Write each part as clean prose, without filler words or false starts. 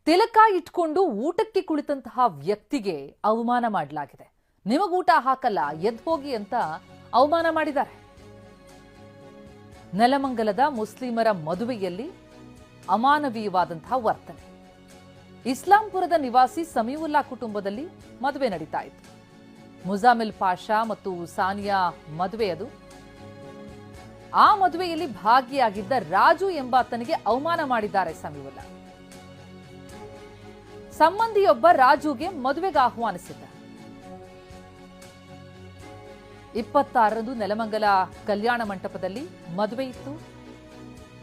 ತಿಲಕ ಇಟ್ಕೊಂಡು ಊಟಕ್ಕೆ ಕುಳಿತಂತಹ ವ್ಯಕ್ತಿಗೆ ಅವಮಾನ ಮಾಡಲಾಗಿದೆ. ನಿಮಗೂಟ ಹಾಕಲ್ಲ, ಎದ್ದು ಹೋಗಿ ಅಂತ ಅವಮಾನ ಮಾಡಿದ್ದಾರೆ. ನೆಲಮಂಗಲದ ಮುಸ್ಲಿಮರ ಮದುವೆಯಲ್ಲಿ ಅಮಾನವೀಯವಾದಂತಹ ವರ್ತನೆ. ಇಸ್ಲಾಂಪುರದ ನಿವಾಸಿ ಸಮೀವುಲ್ಲಾ ಕುಟುಂಬದಲ್ಲಿ ಮದುವೆ ನಡೀತಾ ಇತ್ತು. ಮುಜಾಮಿಲ್ ಪಾಷಾ ಮತ್ತು ಸಾನಿಯಾ ಮದುವೆ ಅದು. ಆ ಮದುವೆಯಲ್ಲಿ ಭಾಗಿಯಾಗಿದ್ದ ರಾಜು ಎಂಬಾತನಿಗೆ ಅವಮಾನ ಮಾಡಿದ್ದಾರೆ ಸಮೀವುಲ್ಲಾ. ಸಂಬಂಧಿಯೊಬ್ಬ ರಾಜುಗೆ ಮದುವೆಗೆ ಆಹ್ವಾನಿಸಿದ್ದ. 26ರಂದು ನೆಲಮಂಗಲ ಕಲ್ಯಾಣ ಮಂಟಪದಲ್ಲಿ ಮದುವೆ ಇತ್ತು.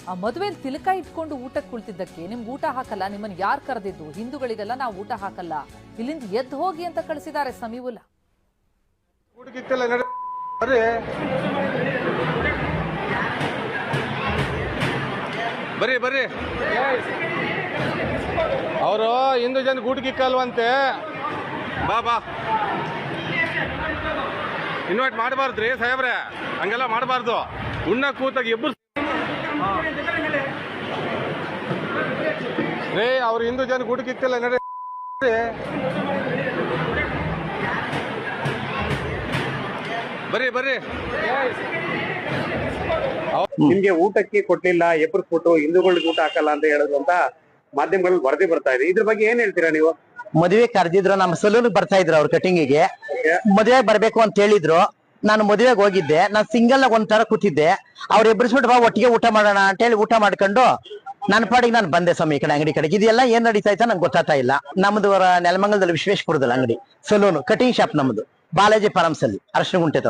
ಆ ಮದುವೆಯಲ್ಲಿ ತಿಲಕ ಇಟ್ಕೊಂಡು ಊಟಕ್ಕೆ ಕುಳಿತಿದ್ದಕ್ಕೆ ನಿಮ್ಗೆ ಊಟ ಹಾಕಲ್ಲ, ನಿಮ್ಮನ್ನು ಯಾರು ಕರೆದಿದ್ದು, ಹಿಂದೂಗಳಿಗೆಲ್ಲ ನಾವು ಊಟ ಹಾಕಲ್ಲ, ಇಲ್ಲಿಂದ ಎದ್ದು ಹೋಗಿ ಅಂತ ಕಳಿಸಿದ್ದಾರೆ ಸಮೀವುಲ್ಲಾ. ಬರ್ರಿ ಬರ್ರಿ, ಅವರು ಹಿಂದೂ ಜನ ಊಟಕ್ಕಿಕ್ಕಲ್ವಂತೆ. ಬಾ ಬಾ, ಇನ್ವೈಟ್ ಮಾಡಬಾರ್ದ್ರಿ ಸಾಹೇಬ್ರೆ, ಹಂಗೆಲ್ಲ ಮಾಡಬಾರ್ದು. ಉಣ್ಣ ಕೂತಾಗ ಇಬ್ಬರು ರೇ, ಅವ್ರು ಹಿಂದೂ ಜನ ಊಟಕ್ಕಿಕ್ತಿಲ್ಲ ನಡ್ರಿ. ಬರ್ರಿ ಬರ್ರಿ. ನಿಮ್ಗೆ ಊಟಕ್ಕೆ ಕೊಡ್ಲಿಲ್ಲ, ಎಬ್ರು ಕೊಟ್ಟು ಹಿಂದೂಗಳಿಗೆ ಊಟ ಹಾಕಲ್ಲ ಅಂತ ಹೇಳೋದು ಅಂತ ಮಾಧ್ಯಮಗಳಲ್ಲಿ ವರದಿ ಬರ್ತಾ ಇದೆ. ಇದ್ರ ಬಗ್ಗೆ ಏನ್ ಹೇಳ್ತೀರಾ ನೀವು? ಮದುವೆ ಕರೆದಿದ್ರು, ನಮ್ಮ ಸಲೂನ್ ಬರ್ತಾ ಇದ್ರು ಅವ್ರ ಕಟಿಂಗಿಗೆ. ಮದುವೆ ಬರ್ಬೇಕು ಅಂತ ಹೇಳಿದ್ರು. ನಾನು ಮದುವೆಗೆ ಹೋಗಿದ್ದೆ. ನಾನು ಸಿಂಗಲ್ ಆಗಿ ಒಂಥರ ಕೂತಿದ್ದೆ. ಅವ್ರು ಎಬ್ಬರಿಸ್ಬಿಟ್ಟು ಬಾ ಒಟ್ಟಿಗೆ ಊಟ ಮಾಡೋಣ ಅಂತ ಹೇಳಿ ಊಟ ಮಾಡ್ಕೊಂಡು ನನ್ನ ಪಾಡಿಗೆ ನಾನು ಬಂದೆ ಸ್ವಾಮಿ ಈ ಕಡೆ ಅಂಗಡಿ ಕಡೆಗೆ. ಇದೆಲ್ಲ ಏನ್ ನಡೀತಾ ಇತ್ತ ನಂಗೆ ಗೊತ್ತಾಗ್ತಾ ಇಲ್ಲ. ನಮ್ದು ನೆಲಮಂಗಲದಲ್ಲಿ ವಿಶ್ವೇಶ್ಪುರದಲ್ಲಿ ಅಂಗಡಿ ಸಲೂನ್ ಕಟಿಂಗ್ ಶಾಪ್ ನಮ್ದು, ಬಾಲಾಜಿ ಫಾರಮ್ಸ್ ಅಲ್ಲಿ ಅರಶಿನಗುಂಟೆ.